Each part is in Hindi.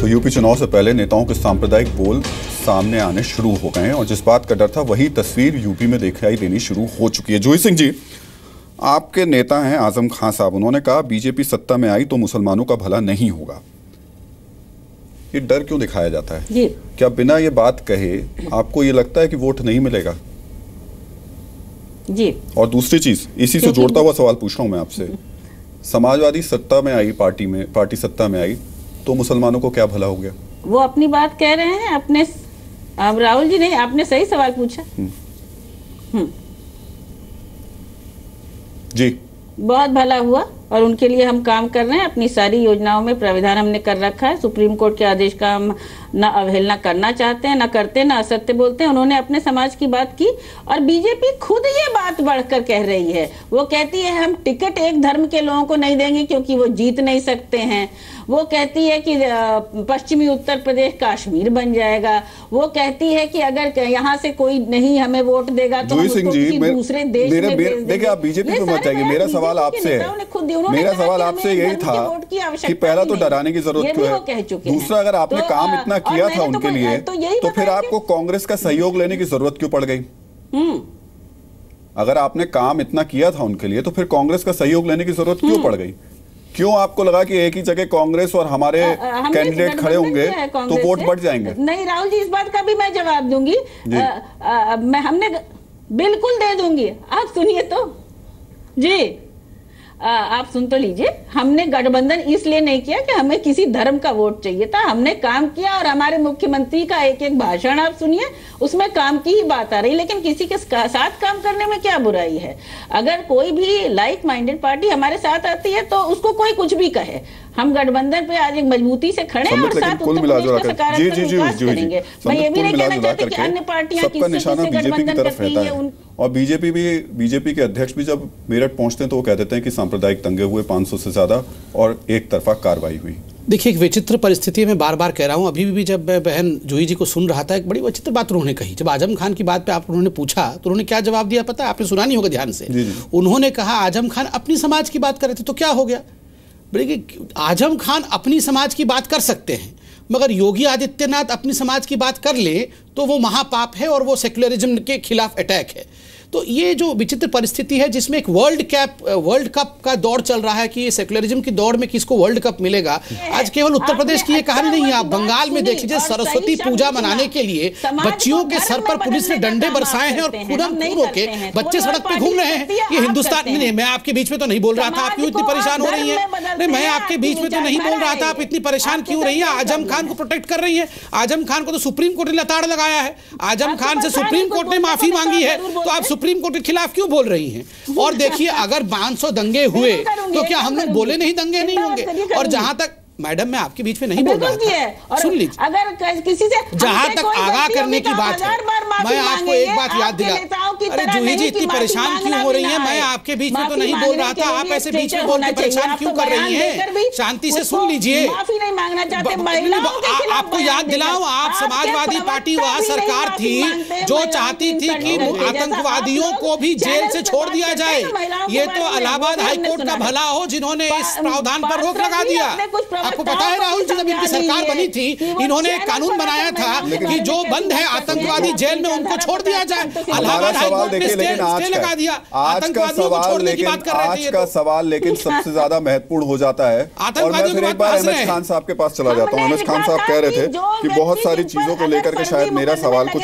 तो यूपी चुनाव से पहले नेताओं के सांप्रदायिक बोल सामने आने शुरू हो गए हैं और जिस बात का डर था वही तस्वीर यूपी में दिखाई देनी शुरू हो चुकी है। जूही सिंह जी, आपके नेता हैं आजम खान साहब, उन्होंने कहा बीजेपी सत्ता में आई तो मुसलमानों का भला नहीं होगा। ये डर क्यों दिखाया जाता है जी? क्या बिना ये बात कहे आपको ये लगता है कि वोट नहीं मिलेगा जी? और दूसरी चीज इसी से जोड़ता हुआ सवाल पूछ रहा हूं मैं आपसे, समाजवादी सत्ता में आई, पार्टी सत्ता में आई तो मुसलमानों को क्या भला हो गया? वो अपनी बात कह रहे हैं अपने। राहुल जी नहीं, आपने सही सवाल पूछा। जी, बहुत भला हुआ और उनके लिए हम काम कर रहे हैं। अपनी सारी योजनाओं में प्राविधान हमने कर रखा है। सुप्रीम कोर्ट के आदेश का हम न अवहेलना करना चाहते हैं, न करते, न असत्य बोलते हैं। उन्होंने अपने समाज की बात की और बीजेपी खुद ये बात बढ़कर कह रही है। वो कहती है हम टिकट एक धर्म के लोगों को नहीं देंगे क्योंकि वो जीत नहीं सकते हैं। वो कहती है कि पश्चिमी उत्तर प्रदेश कश्मीर बन जाएगा। वो कहती है कि अगर यहाँ से कोई नहीं हमें वोट देगा तो हम उसको किसी दूसरे देश में भेज देंगे। देखिए, आप बीजेपी पे मत जाइए। मेरा सवाल आपसे यही था कि पहला तो डराने की जरूरत क्यों है, दूसरा अगर आपने काम इतना किया था उनके लिए तो फिर आपको कांग्रेस का सहयोग लेने की जरूरत क्यों पड़ गई? अगर आपने काम इतना किया था उनके लिए तो फिर कांग्रेस का सहयोग लेने की जरूरत क्यों पड़ गई? क्यों आपको लगा कि एक ही जगह कांग्रेस और हमारे कैंडिडेट खड़े होंगे तो वोट बढ़ जाएंगे? नहीं राहुल जी, इस बात का भी मैं जवाब दूंगी। हमने बिल्कुल दे दूंगी, आप सुनिए तो जी। आप सुन तो लीजिए। हमने गठबंधन इसलिए नहीं किया कि हमें किसी धर्म का वोट चाहिए था। हमने काम किया और हमारे मुख्यमंत्री का एक एक भाषण आप सुनिए, उसमें काम की ही बात आ रही। लेकिन किसी के साथ काम करने में क्या बुराई है? अगर कोई भी लाइक माइंडेड पार्टी हमारे साथ आती है तो उसको कोई कुछ भी कहे। हम गठबंधन पे आज एक मजबूती से खड़े हैं और साथ उत्तर प्रदेश का सकारात्मक विकास करेंगे। मैं ये भी नहीं कहना चाहती कि अन्य पार्टियां किसी से गठबंधन करती है। और बीजेपी के अध्यक्ष भी जब मेरठ पहुंचते हैं तो वो कह देते हैं कि सांप्रदायिक दंगे हुए 500 से ज्यादा और एक तरफा कार्रवाई हुई। देखिए, एक विचित्र परिस्थिति में बार बार कह रहा हूं, अभी भी जब बहन जूही जी को सुन रहा था, एक बड़ी विचित्र बात उन्होंने कही। जब आजम खान की बात पे आप उन्होंने पूछा तो उन्होंने क्या जवाब दिया पता है? आपने सुना नहीं होगा ध्यान से। जी। उन्होंने कहा आजम खान अपनी समाज की बात कर रहे थे तो क्या हो गया? आजम खान अपनी समाज की बात कर सकते हैं मगर योगी आदित्यनाथ अपनी समाज की बात कर ले तो वो महापाप है और वो सेक्युलरिज्म के खिलाफ अटैक है। तो ये जो विचित्र परिस्थिति है जिसमें एक वर्ल्ड कप का दौड़ चल रहा है कि ये सेक्युलरिज्म की दौड़ में किसको वर्ल्ड कप मिलेगा। आज केवल उत्तर प्रदेश की ये कहानी नहीं है, आप बंगाल में देख लीजिए। सरस्वती पूजा मनाने के लिए बच्चियों के सर पर पुलिस ने डंडे बरसाए हैं और खुदम के बच्चे सड़क पे घूम रहे हैं। ये हिंदुस्तान नहीं। मैं आपके बीच में तो नहीं बोल रहा था, आप क्यों इतनी परेशान हो रही है? नहीं, मैं आपके बीच में तो नहीं बोल रहा था, आप इतनी परेशान क्यों रही है? आजम खान को प्रोटेक्ट कर रही है। आजम खान को तो सुप्रीम कोर्ट ने लताड़ लगाया है। आजम खान से सुप्रीम कोर्ट ने माफी मांगी है तो आप सुप्रीम कोर्ट के खिलाफ क्यों बोल रही हैं? और देखिए, अगर 500 दंगे हुए तो क्या हम लोग बोले नहीं दंगे नहीं होंगे? और जहां तक मैडम, मैं आपके बीच में नहीं बोल रहा था, सुन लीजिए। अगर किसी से जहां तक आगाह करने की बात है, मैं आपको एक बात याद दिला। अरे जूही जी, इतनी परेशान क्यों हो रही हैं? मैं आपके बीच में तो नहीं बोल रहा था, आप ऐसे बीच में बोल के परेशान क्यों कर रही हैं? शांति से सुन लीजिए। आपको याद दिलाऊं, आप समाजवादी पार्टी वह सरकार थी जो चाहती थी कि आतंकवादियों को भी जेल से छोड़ दिया जाए। ये तो इलाहाबाद हाईकोर्ट का भला हो जिन्होंने इस प्रावधान पर रोक लगा दिया। आपको पता है राहुल जी, जब इनकी सरकार बनी थी इन्होंने एक कानून बनाया था कि जो बंद है आतंकवादी जेल में उनको छोड़ दिया जाए। इलाहाबाद हाईकोर्ट ने स्टे लगा दिया। आतंकवादियों को छोड़ने की बात कर रहे थे। आज का सवाल लेकिन सबसे ज्यादा महत्वपूर्ण हो जाता है। और मैं फिर एक बार एमएच खान साहब के पास चला जाता हूँ। एमएच खान साहब कह रहे थे कि बहुत सारी चीजों को लेकर के शायद मेरा सवाल कुछ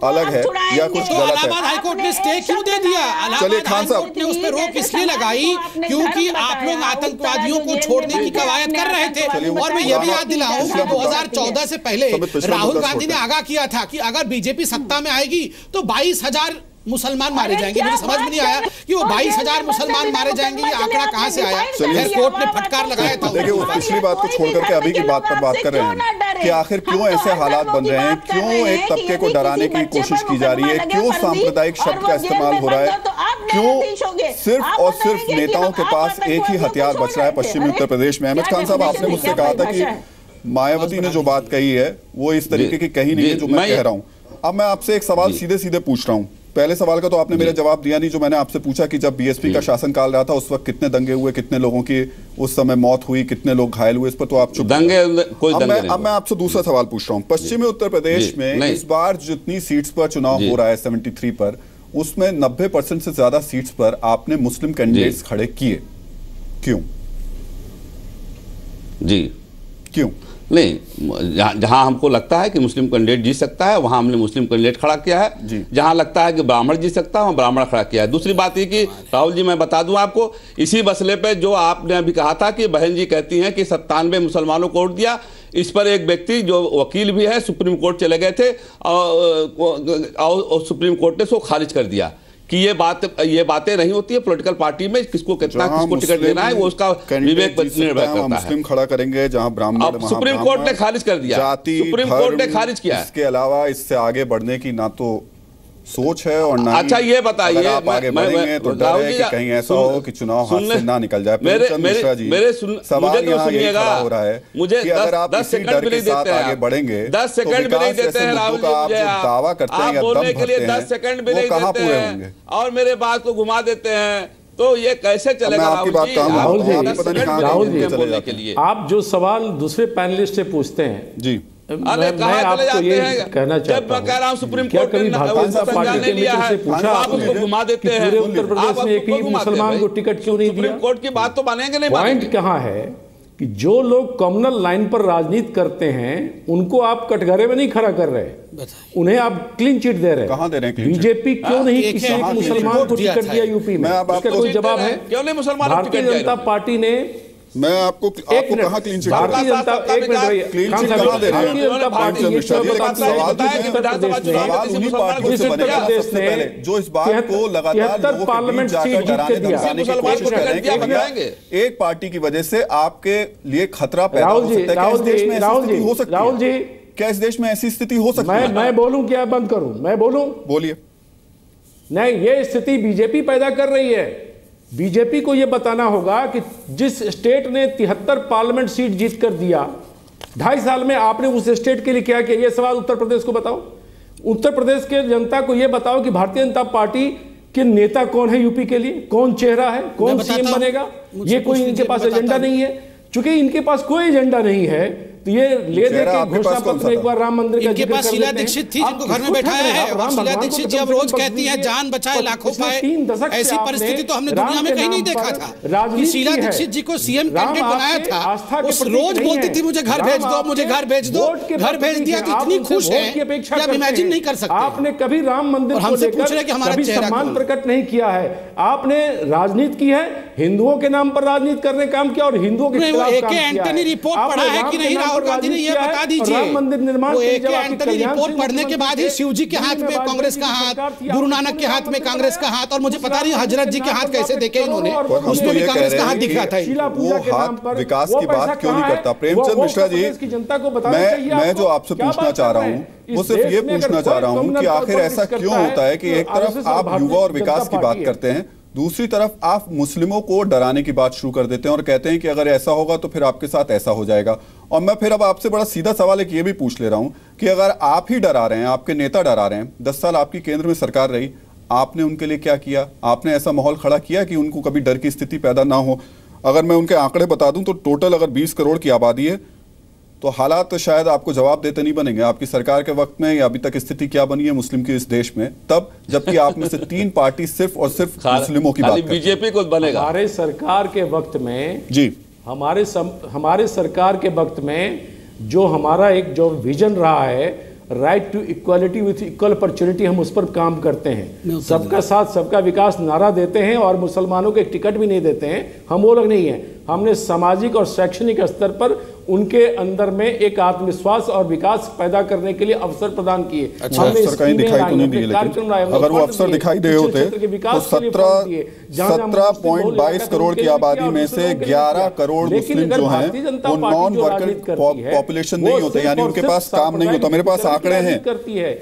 अलग है या कुछ गलत है। इलाहाबाद हाईकोर्ट ने स्टे क्यों दे दिया? चलिए खान साहब ने उस पर रोक इसलिए लगाई क्योंकि आप लोग आतंकवादियों को छोड़ने की कवायद कर रहे थे। और मैं ये भी याद दिलाऊं कि 2014 से पहले राहुल गांधी ने आगाह किया था कि अगर बीजेपी सत्ता में आएगी तो 22,000 मुसलमान मारे जाएंगे। मुझे समझ में नहीं आया कि वो 22,000 मुसलमान मारे जाएंगे, ये आंकड़ा कहां से आया? कोर्ट ने फटकार लगाया था। देखिए, वो पिछली बात को छोड़ करके अभी की बात पर बात कर रहे हैं कि आखिर क्यों ऐसे हालात बन रहे हैं, क्यों एक तबके को डराने की कोशिश की जा रही है, क्यों सांप्रदायिक शब्द का इस्तेमाल हो रहा है, क्यों सिर्फ और सिर्फ नेताओं के पास एक ही हथियार बच रहा है पश्चिमी उत्तर प्रदेश में? अहमद खान साहब, आपने मुझसे कहा था कि मायावती ने जो बात कही है वो इस तरीके की कही नहीं है जो मैं कह रहा हूं। अब मैं आपसे एक सवाल सीधे सीधे पूछ रहा हूं पहले सवाल का तो आपने मेरा जवाब दिया नहीं, जो मैंने आपसे पूछा कि जब बीएसपी का शासनकाल रहा था उस वक्त कितने दंगे हुए, कितने लोगों की उस समय मौत हुई, कितने लोग घायल हुए, इस पर तो आप चुप। अब मैं आपसे दूसरा सवाल पूछ रहा हूँ। पश्चिमी उत्तर प्रदेश में इस बार जितनी सीट्स पर चुनाव हो रहा है 73 पर, उसमें 90% से ज्यादा सीट्स पर आपने मुस्लिम कैंडिडेट्स खड़े किए, क्यों? जी क्यों? नहीं, जहां हमको लगता है कि मुस्लिम कैंडिडेट जीत सकता है वहां हमने मुस्लिम कैंडिडेट खड़ा किया है। जहां लगता है कि ब्राह्मण जीत सकता है वहां ब्राह्मण खड़ा किया है। दूसरी बात ये कि राहुल जी, मैं बता दूं आपको, इसी मसले पे जो आपने अभी कहा था कि बहन जी कहती हैं कि 97 मुसलमानों को वोट दिया, इस पर एक व्यक्ति जो वकील भी है सुप्रीम कोर्ट चले गए थे और सुप्रीम कोर्ट ने उसको खारिज कर दिया कि ये बातें नहीं होती है पॉलिटिकल पार्टी में, किसको कितना किसको टिकट देना है वो उसका विवेक निर्भर करता है। मुस्लिम खड़ा करेंगे जहां ब्राह्मण, सुप्रीम कोर्ट ने खारिज कर दिया, सुप्रीम कोर्ट ने खारिज किया। इसके अलावा इससे आगे बढ़ने की ना तो सोच है और ना। अच्छा ये बताइए, आप आगे बढ़ेंगे तो डर है कि कहीं ऐसा हो कि चुनाव हाथ से ना निकल जाए। मेरे सवाल यहाँ यही खड़ा हो रहा है मुझे कि अगर आप इसी डर के साथ आगे बढ़ेंगे 10 सेकंड भी नहीं देते हैं राहुल जी, आप जो दावा करते हैं या बोलने के लिए 10 सेकंड भी नहीं देते हैं और मेरे बात को घुमा देते हैं, तो ये कैसे चलेगा? राहुल जी, आप जो सवाल दूसरे पैनलिस्ट से पूछते हैं जी, मैं आपको ये कहना चाहता हूं, सुप्रीम क्या कोर्ट कभी भारतीय जनता पार्टी के मित्र से पूछा आपने घुमा देते हैं पूरे उत्तर प्रदेश में एक ही मुसलमान को टिकट क्यों नहीं दिया? सुप्रीम कोर्ट की बात तो मानेंगे नहीं। पॉइंट कहां है कि जो लोग कम्युनल लाइन पर राजनीति करते हैं उनको आप कटघरे में नहीं खड़ा कर रहे, उन्हें आप क्लीन चिट दे रहे हैं। कहां दे रहे हैं? बीजेपी क्यों नहीं किसी एक मुसलमान को टिकट दिया यूपी में? इसका कोई जवाब है? क्यों नहीं मुसलमान? भारतीय जनता पार्टी ने मैं आपको कहां क्लीन चिट? भारतीय जनता एक मिनट भाई, क्लीन चिट कहां दे रहे हैं? भारतीय जनता पार्टी ये सब बताती है कि उत्तर प्रदेश ने जो इस बात को लगातार पार्लियामेंट सीट जीत के दिया, एक पार्टी की वजह से आपके लिए खतरा पैदा हो सकता है। राहुल जी, क्या इस देश में ऐसी स्थिति हो सकती है? मैं बोलूं क्या बंद करूं? मैं बोलूं? बोलिए। नहीं, ये स्थिति बीजेपी पैदा कर रही है। बीजेपी को यह बताना होगा कि जिस स्टेट ने 73 पार्लियामेंट सीट जीत कर दिया, 2.5 साल में आपने उस स्टेट के लिए क्या किया? यह सवाल उत्तर प्रदेश को बताओ। उत्तर प्रदेश के जनता को यह बताओ कि भारतीय जनता पार्टी के नेता कौन है यूपी के लिए, कौन चेहरा है, कौन सीएम बनेगा। ये कोई इनके पास एजेंडा नहीं है। चूंकि इनके पास कोई एजेंडा नहीं है तो ये ले दे के घोषणा पत्र में एक बार राम मंदिर का जिक्र कर शीला दीक्षित थी जिनको घर में बैठाया है, और शीला दीक्षित जी अब रोज कहती है जान बचाए लाखों पाए। ऐसी परिस्थिति तो हमने दुनिया में कहीं नहीं देखा था कि शीला दीक्षित जी को सीएम कैंडिडेट बनाया था, उस रोज बोलती थी मुझे घर भेज दो, मुझे घर भेज दो, घर भेज दिया। इतनी खुश है कि आप इमेजिन नहीं कर सकते। आपने कभी राम मंदिर को लेकर कभी सम्मान प्रकट नहीं किया है। आपने राजनीति की है, हिंदुओं के नाम पर राजनीति करने का काम किया और हिंदुओं के खिलाफ काम किया। एंटनी रिपोर्ट पढ़ा है कि नहीं राहुल गांधी ने? ये बता दीजिए। राम मंदिर निर्माण एंटनी रिपोर्ट पढ़ने के बाद ही शिव जी के हाथ में कांग्रेस का हाथ, गुरु नानक के हाथ में कांग्रेस का हाथ, और मुझे पता नहीं हजरत जी के हाथ कैसे देखे इन्होंने, उसमें भी कांग्रेस का हाथ दिख रहा था। वो हाथ विकास की बात क्यों नहीं करता? प्रेमचंद मिश्रा जी, मैं जो आपसे पूछना चाह रहा हूँ वो सिर्फ ये पूछना चाह रहा हूँ कि आखिर ऐसा क्यों होता है कि एक तरफ आप युवा और विकास की बात करते हैं, दूसरी तरफ आप मुस्लिमों को डराने की बात शुरू कर देते हैं और कहते हैं कि अगर ऐसा होगा तो फिर आपके साथ ऐसा हो जाएगा। और मैं फिर अब आपसे बड़ा सीधा सवाल एक ये भी पूछ ले रहा हूं कि अगर आप ही डरा रहे हैं, आपके नेता डरा रहे हैं, 10 साल आपकी केंद्र में सरकार रही, आपने उनके लिए क्या किया? आपने ऐसा माहौल खड़ा किया कि उनको कभी डर की स्थिति पैदा ना हो? अगर मैं उनके आंकड़े बता दूं तो टोटल अगर 20 करोड़ की आबादी है तो हालात तो शायद आपको जवाब देते नहीं बनेंगे आपकी सरकार के वक्त में या अभी तक स्थिति क्या बनी है मुस्लिम की इस देश में, तब जबकि आप में से 3 पार्टी सिर्फ और सिर्फ मुस्लिमों की बात करती है। बीजेपी को बनेगा। हमारे सरकार के वक्त में जी, हमारे सरकार के वक्त में जो हमारा एक जो विजन रहा है, right to equality with equal opportunity, हम उस पर काम करते हैं। सबका साथ सबका विकास नारा देते हैं और मुसलमानों को एक टिकट भी नहीं देते हैं। हम वो लोग नहीं हैं। हमने सामाजिक और शैक्षणिक स्तर पर उनके अंदर में एक आत्मविश्वास और विकास पैदा करने के लिए अवसर प्रदान किए। अच्छा, अवसर कहीं दिखाई तो नहीं दिए, लेकिन अगर वो अवसर दिखाई दे होते तो 17.22 करोड़ की आबादी में से 11 करोड़ मुस्लिम जो हैं वो नॉन वर्कर पॉपुलेशन नहीं होते, यानी उनके पास काम नहीं होता। मेरे पास आंकड़े हैं,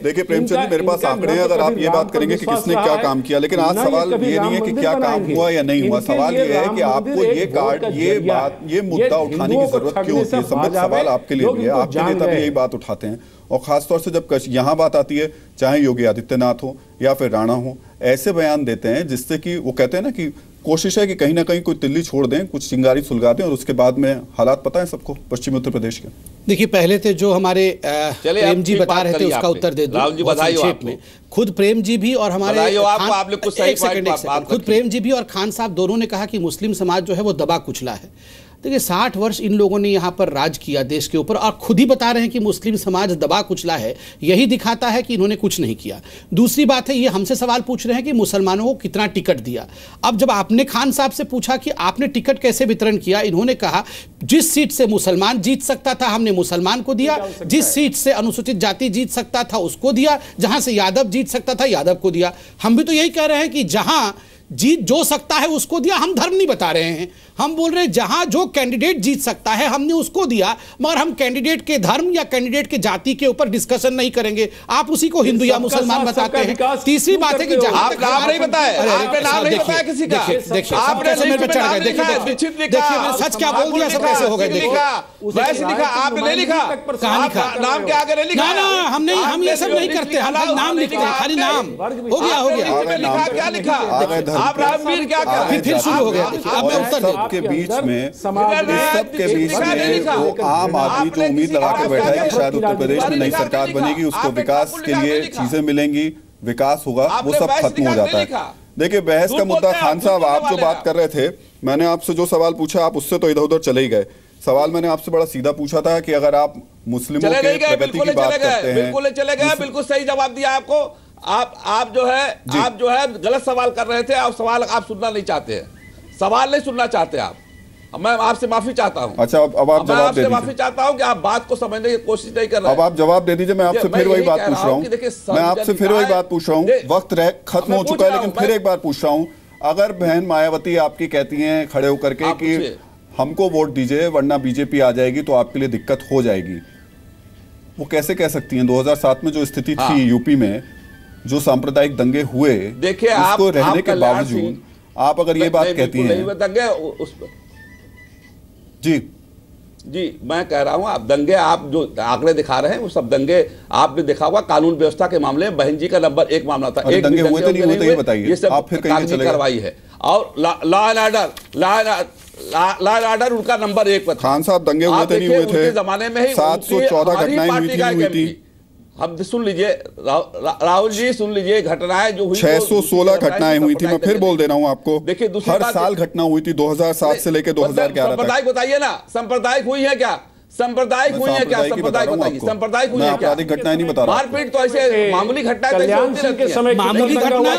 देखिए प्रेमचंद जी, मेरे पास आंकड़े हैं। अगर आप ये बात करेंगे कि किसने क्या काम किया, लेकिन आज सवाल ये नहीं है कि क्या काम हुआ या नहीं हुआ, सवाल ये है कि आपको ये कार्ड ये मुद्दा उठाने की जरूरत क्यों होती है? सवाल आपके लिए भी है, आपके नेता भी यही बात उठाते हैं, और खासतौर से जब यहाँ बात आती है, चाहे योगी आदित्यनाथ हो या फिर राणा हो, ऐसे बयान देते हैं जिससे कि वो कहते हैं ना कि कोशिश है कि कहीं ना कहीं कोई तिल्ली छोड़ दें, कुछ चिंगारी सुलगा दें, और उसके बाद में हालात पता है सबको पश्चिमी उत्तर प्रदेश के। देखिए, पहले थे जो हमारे प्रेम जी बता रहे थे, उसका उत्तर दे दूं संक्षेप में। खुद प्रेम जी भी और हमारे खुद प्रेम जी भी और खान साहब दोनों ने कहा कि मुस्लिम समाज जो है वो दबा कुचला है। देखिए, 60 वर्ष इन लोगों ने यहाँ पर राज किया देश के ऊपर, और खुद ही बता रहे हैं कि मुस्लिम समाज दबा कुचला है। यही दिखाता है कि इन्होंने कुछ नहीं किया। दूसरी बात है, ये हमसे सवाल पूछ रहे हैं कि मुसलमानों को कितना टिकट दिया। अब जब आपने खान साहब से पूछा कि आपने टिकट कैसे वितरण किया, इन्होंने कहा जिस सीट से मुसलमान जीत सकता था हमने मुसलमान को दिया, जिस सीट से अनुसूचित जाति जीत सकता था उसको दिया, जहां से यादव जीत सकता था यादव को दिया। हम भी तो यही कह रहे हैं कि जहां जीत जो सकता है उसको दिया। हम धर्म नहीं बता रहे हैं, हम बोल रहे हैं जहां जो कैंडिडेट जीत सकता है हमने उसको दिया, मगर हम कैंडिडेट के धर्म या कैंडिडेट के जाति के ऊपर डिस्कशन नहीं करेंगे। आप उसी को हिंदू या मुसलमान बताते हैं। तीसरी बात है कि जहां आप नाम नहीं बताया, आपने नाम नहीं बताया किसी का। देखिए आप कैसे मेरे पे चढ़ गए। देखिए मैंने सच क्या बोल दिया, सब कैसे हो गए। देखिए वैसे लिखा, आपने नहीं लिखा, कहां लिखा, नाम के आगे नहीं लिखा। ना हम ये सब नहीं करते, हम नाम लिखते हैं, खाली नाम। हो गया क्या लिखा आप रामवीर क्या फिर शुरू हो गया। अब मैं उत्तर दूं। सबके बीच में वो आम आदमी जो उम्मीद लगा कर बैठा है कि शायद उत्तर प्रदेश में नई सरकार बनेगी, उसको विकास के लिए चीजें मिलेंगी, विकास होगा, वो सब खत्म हो जाता है। देखिए, बहस का मुद्दा, खान साहब आप जो बात कर रहे थे, मैंने आपसे जो सवाल पूछा आप उससे तो इधर उधर चले ही गए। सवाल मैंने आपसे बड़ा सीधा पूछा था कि अगर आप मुस्लिमों के प्रगति की बात करते हैं। बिल्कुल चले गए, बिल्कुल सही जवाब दिया आपको। आप जो है गलत सवाल कर रहे थे। आप सवाल आप सुनना नहीं चाहते हैं, सवाल नहीं सुनना चाहते आप। मैं आपसे माफी चाहता हूं। अच्छा, अब आप जवाब दे दीजिए। माफी चाहता हूं कि आप बात को समझने की कोशिश नहीं कर रहे। अब आप जवाब दे दीजिए। मैं आपसे फिर वही बात पूछ रहा हूं। मैं आपसे फिर वही बात पूछ रहा हूं। वक्त खत्म हो चुका है, लेकिन फिर एक बार पूछ रहा हूं। अगर बहन मायावती आपकी कहती हैं खड़े होकर के कि हमको वोट दीजिए वरना बीजेपी आ जाएगी तो आपके लिए दिक्कत हो जाएगी, वो कैसे कह सकती हैं? 2007 में जो स्थिति थी यूपी में, जो सांप्रदायिक दंगे हुए, देखिए उसको रहने के बावजूद आप अगर ये बात कहती हैं। जी मैं कह रहा हूं, आप दंगे, आप जो आंकड़े दिखा रहे हैं वो सब दंगे आपने देखा होगा। कानून व्यवस्था के मामले में बहन जी का नंबर 1 मामला था। एक दंगे हुए तो नहीं हुए, बताइए। ये सब कानूनी कार्रवाई है, और लॉ एंड ऑर्डर उनका नंबर 1 पर था। खान साहब, दंगे हुए तो नहीं हुए थे? जमाने में ही 714 घटनाएं हुई थी। अब सुन लीजिए राहुल जी, सुन लीजिए घटनाएं जो हुई, 616 घटनाएं हुई थी। मैं फिर बोल दे रहा हूं आपको। देखिए, हर साल घटना हुई थी 2007 से लेकर 2011 तक। सांप्रदायिक बताइए ना, सांप्रदायिक हुई है क्या? सांप्रदायिक हुई है क्या? सांप्रदायिक बताइए, सांप्रदायिक हुई है क्या? आपराधिक घटनाएं नहीं बता रहा। मारपीट तो ऐसे मामूली घटनाएं मामूली घटना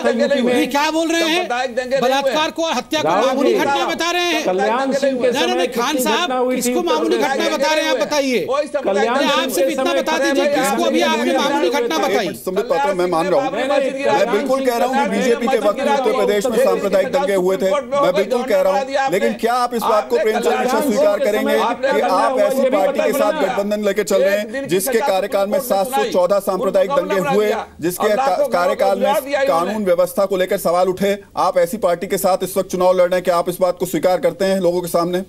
क्या बोल रहे हैं? बलात्कार को, हत्या को मामूली घटना बता रहे हैं? नहीं, खान साहब किसको मामूली घटना बता रहे हैं? आप बताइए, आप सिर्फ इतना बता दीजिए किसको अभी आपने मामूली घटना बताई। संबित पात्रा, मैं मान रहा हूँ, मैं बिल्कुल कह रहा हूँ कि बीजेपी के वक्त में उत्तर प्रदेश में सांप्रदायिक दंगे हुए थे, मैं बिल्कुल कह रहा हूँ। लेकिन क्या आप इस बात को प्रेमचंद मिश्र स्वीकार करेंगे कि आप ऐसी पार्टी के साथ गठबंधन लेकर चल रहे हैं जिसके कार्यकाल में 714 सांप्रदायिक दंगे हुए, जिसके कार्यकाल में कानून व्यवस्था को लेकर सवाल उठे? आप ऐसी पार्टी के साथ इस वक्त चुनाव लड़ रहे हैं, क्या आप इस बात को स्वीकार करते हैं लोगों के सामने?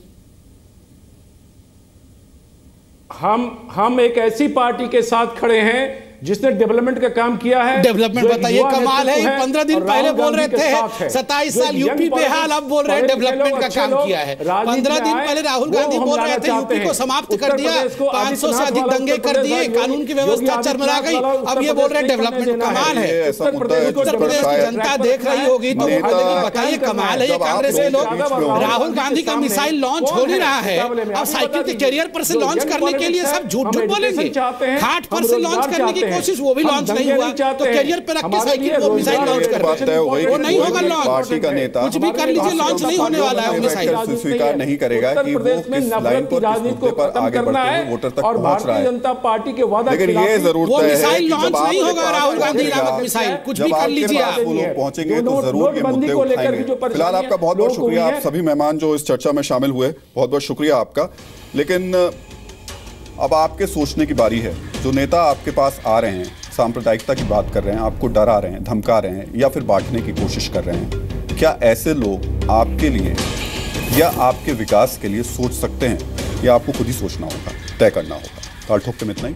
हम एक ऐसी पार्टी के साथ खड़े हैं जिसने डेवलपमेंट का काम किया है। डेवलपमेंट बताइए, कमाल है। 15 दिन पहले बोल रहे थे 27 साल यूपी बेहाल, अब बोल रहे हैं डेवलपमेंट का काम किया है। 15 दिन पहले राहुल गांधी बोल रहे थे यूपी को समाप्त कर दिया, 500 से अधिक दंगे कर दिए, कानून की व्यवस्था चरमरा गई, अब ये बोल रहे हैं डेवलपमेंट। कमाल है। उत्तर प्रदेश की जनता देख रही होगी तो बताइए, कमाल है ये कांग्रेस के लोग। राहुल गांधी का मिसाइल लॉन्च हो नहीं रहा है, अब साइकिल के कैरियर पर से लॉन्च करने के लिए सब झूठ झूठ बोलेंगे। घाट पर से लॉन्च करने की कोशिश, वो भी लॉन्च नहीं हुआ, तो कैरियर पे रख के साइकिल वो मिसाइल लॉन्च कर रहे हैं, वो नहीं होगा लॉन्च। पार्टी का नेता कुछ भी कर लीजिए, लॉन्च नहीं होने वाला है। मिसाइल स्वीकार नहीं करेगा कि वो किस लाइन पर, किस मुद्दे पर आगे बढ़ते हुए वोटर तक पहुंच रहा है। जनता पार्टी के वादा, लेकिन ये जरूर वो मिसाइल लॉन्च नहीं होगा। राहुल गांधी नामक मिसाइल, कुछ भी कर लीजिए आप, वो लोग पहुंचेंगे तो जरूर ये मुद्दे उठाएंगे। फिलहाल आपका बहुत बहुत शुक्रिया, आप सभी मेहमान जो इस चर्चा में शामिल हुए, बहुत बहुत शुक्रिया आपका। लेकिन अब आपके सोचने की बारी है। जो नेता आपके पास आ रहे हैं, सांप्रदायिकता की बात कर रहे हैं, आपको डरा रहे हैं, धमका रहे हैं या फिर बांटने की कोशिश कर रहे हैं, क्या ऐसे लोग आपके लिए या आपके विकास के लिए सोच सकते हैं, या आपको खुद ही सोचना होगा, तय करना होगा। ताल ठोकते में इतना ही।